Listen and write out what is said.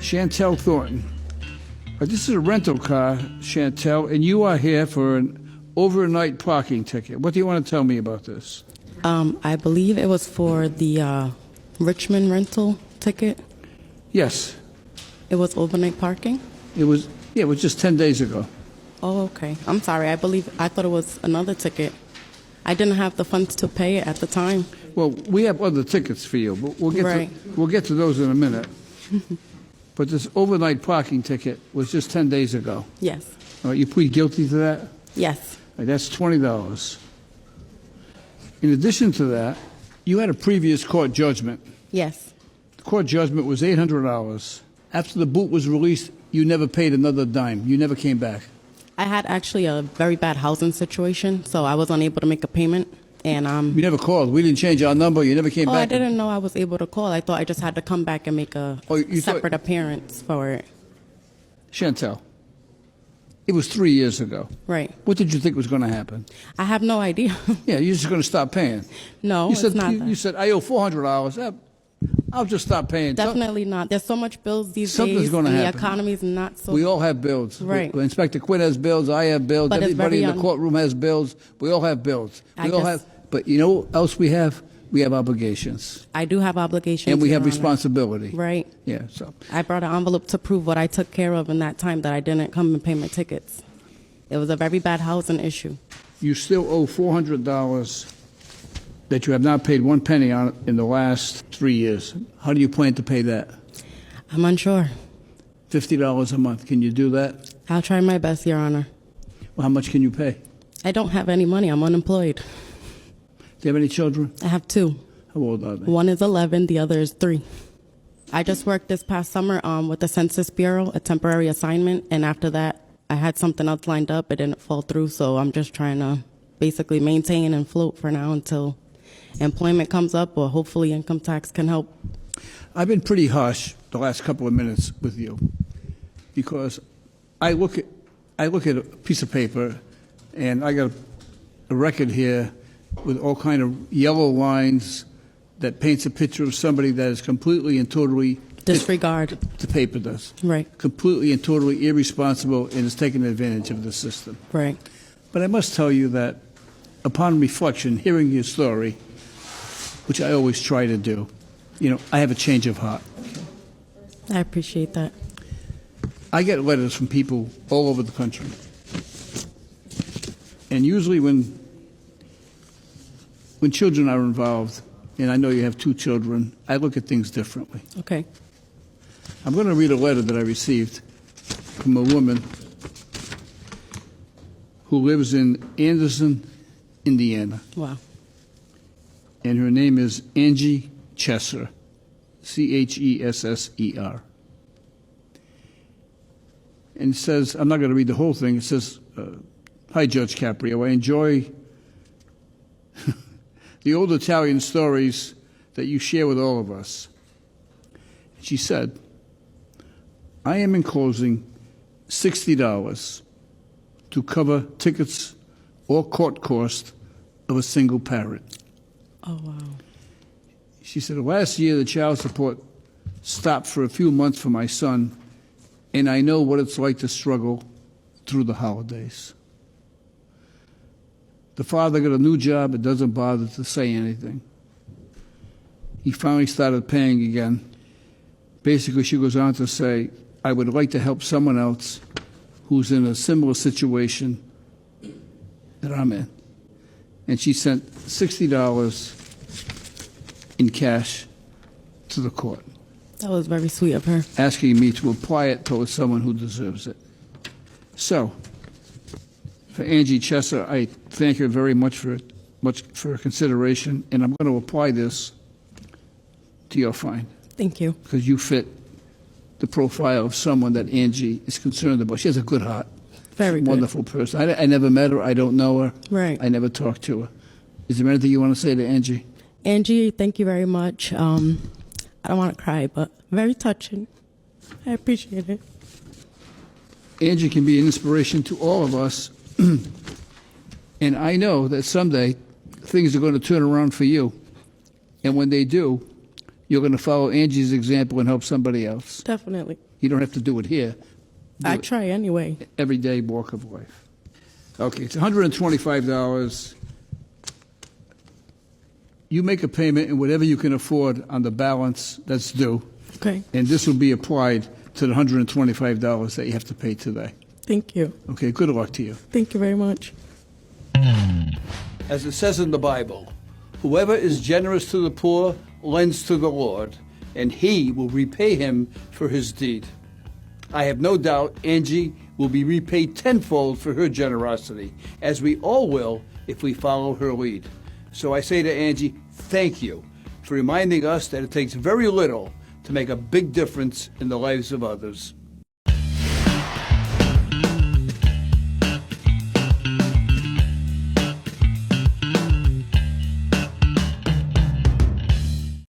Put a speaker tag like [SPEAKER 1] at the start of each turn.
[SPEAKER 1] Chantel Thornton. This is a rental car, Chantel, and you are here for an overnight parking ticket. What do you want to tell me about this?
[SPEAKER 2] I believe it was for the Richmond rental ticket.
[SPEAKER 1] Yes.
[SPEAKER 2] It was overnight parking?
[SPEAKER 1] It was just 10 days ago.
[SPEAKER 2] Oh, okay. I'm sorry. I thought it was another ticket. I didn't have the funds to pay it at the time.
[SPEAKER 1] Well, we have other tickets for you, but we'll get to those in a minute. But this overnight parking ticket was just 10 days ago.
[SPEAKER 2] Yes.
[SPEAKER 1] All right, you plead guilty to that?
[SPEAKER 2] Yes.
[SPEAKER 1] All right, that's $20. In addition to that, you had a previous court judgment.
[SPEAKER 2] Yes.
[SPEAKER 1] The court judgment was $800. After the boot was released, you never paid another dime. You never came back.
[SPEAKER 2] I had actually a very bad housing situation, so I was unable to make a payment. And
[SPEAKER 1] You never called. We didn't change our number. You never came back.
[SPEAKER 2] I didn't know I was able to call. I thought I just had to come back and make a separate appearance for it.
[SPEAKER 1] Chantel, it was 3 years ago.
[SPEAKER 2] Right.
[SPEAKER 1] What did you think was going to happen?
[SPEAKER 2] I have no idea.
[SPEAKER 1] Yeah, you're just going to stop paying.
[SPEAKER 2] No, it's not that.
[SPEAKER 1] You said, I owe $400. I'll just stop paying.
[SPEAKER 2] Definitely not. There's so much bills these
[SPEAKER 1] Something's
[SPEAKER 2] days.
[SPEAKER 1] going to happen.
[SPEAKER 2] The economy's not so...
[SPEAKER 1] We all have bills.
[SPEAKER 2] Right.
[SPEAKER 1] Inspector Quinn has bills. I have bills.
[SPEAKER 2] But
[SPEAKER 1] everybody in the courtroom has bills. We all have bills. But you know what else we have? We have obligations.
[SPEAKER 2] I do have obligations.
[SPEAKER 1] And we have
[SPEAKER 2] Your Honor.
[SPEAKER 1] responsibility.
[SPEAKER 2] Right.
[SPEAKER 1] Yeah, so.
[SPEAKER 2] I brought an envelope to prove what I took care of in that time that I didn't come and pay my tickets. It was a very bad housing issue.
[SPEAKER 1] You still owe $400 that you have not paid one penny on in the last 3 years. How do you plan to pay that?
[SPEAKER 2] I'm unsure.
[SPEAKER 1] $50 a month. Can you do that?
[SPEAKER 2] I'll try my best, Your Honor.
[SPEAKER 1] Well, how much can you pay?
[SPEAKER 2] I don't have any money. I'm unemployed.
[SPEAKER 1] Do you have any children?
[SPEAKER 2] I have 2.
[SPEAKER 1] How old are they?
[SPEAKER 2] One is 11, the other is 3. I just worked this past summer with the Census Bureau, a temporary assignment, and after that, I had something else lined up. It didn't fall through, so I'm just trying to basically maintain and float for now until employment comes up, or hopefully income tax can help.
[SPEAKER 1] I've been pretty harsh the last couple of minutes with you because I look at a piece of paper and I got a record here with all kind of yellow lines that paints a picture of somebody that is completely and totally
[SPEAKER 2] disregard.
[SPEAKER 1] The paper does.
[SPEAKER 2] Right.
[SPEAKER 1] Completely and totally irresponsible and is taking advantage of the system.
[SPEAKER 2] Right.
[SPEAKER 1] But I must tell you that upon reflection, hearing your story, which I always try to do, I have a change of heart.
[SPEAKER 2] I appreciate that.
[SPEAKER 1] I get letters from people all over the country. And usually when children are involved, and I know you have 2 children, I look at things differently.
[SPEAKER 2] Okay.
[SPEAKER 1] I'm going to read a letter that I received from a woman who lives in Anderson, Indiana.
[SPEAKER 2] Wow.
[SPEAKER 1] And her name is Angie Chesser, Chesser. And it says, I'm not going to read the whole thing. It says, hi, Judge Caprio. I enjoy the old Italian stories that you share with all of us. She said, I am enclosing $60 to cover tickets or court costs of a single parent.
[SPEAKER 2] Oh, wow.
[SPEAKER 1] She said, last year the child support stopped for a few months for my son, and I know what it's like to struggle through the holidays. The father got a new job and doesn't bother to say anything. He finally started paying again. Basically, she goes on to say, I would like to help someone else who's in a similar situation that I'm in. And she sent $60 in cash to the court.
[SPEAKER 2] That was very sweet of her.
[SPEAKER 1] Asking me to apply it towards someone who deserves it. So, for Angie Chesser, I thank her very much for her consideration, and I'm going to apply this to your fine.
[SPEAKER 2] Thank you.
[SPEAKER 1] Because you fit the profile of someone that Angie is concerned about. She has a good heart.
[SPEAKER 2] Very good.
[SPEAKER 1] Wonderful person. I never met her. I don't know her.
[SPEAKER 2] Right.
[SPEAKER 1] I never talked to her. Is there anything you want to say to Angie?
[SPEAKER 2] Angie, thank you very much. I don't want to cry, but very touching. I appreciate it.
[SPEAKER 1] Angie can be an inspiration to all of us. And I know that someday things are going to turn around for you. And when they do, you're going to follow Angie's example and help somebody else.
[SPEAKER 2] Definitely.
[SPEAKER 1] You don't have to do it here. Do
[SPEAKER 2] I
[SPEAKER 1] it
[SPEAKER 2] try anyway.
[SPEAKER 1] everyday walk of life. Okay, it's $125. You make a payment in whatever you can afford on the balance that's due,
[SPEAKER 2] Okay.
[SPEAKER 1] and this will be applied to the $125 that you have to pay today.
[SPEAKER 2] Thank you.
[SPEAKER 1] Okay, good luck to you.
[SPEAKER 2] Thank you very much.
[SPEAKER 1] As it says in the Bible, whoever is generous to the poor lends to the Lord, and he will repay him for his deed. I have no doubt Angie will be repaid tenfold for her generosity, as we all will if we follow her lead. So I say to Angie, thank you for reminding us that it takes very little to make a big difference in the lives of others.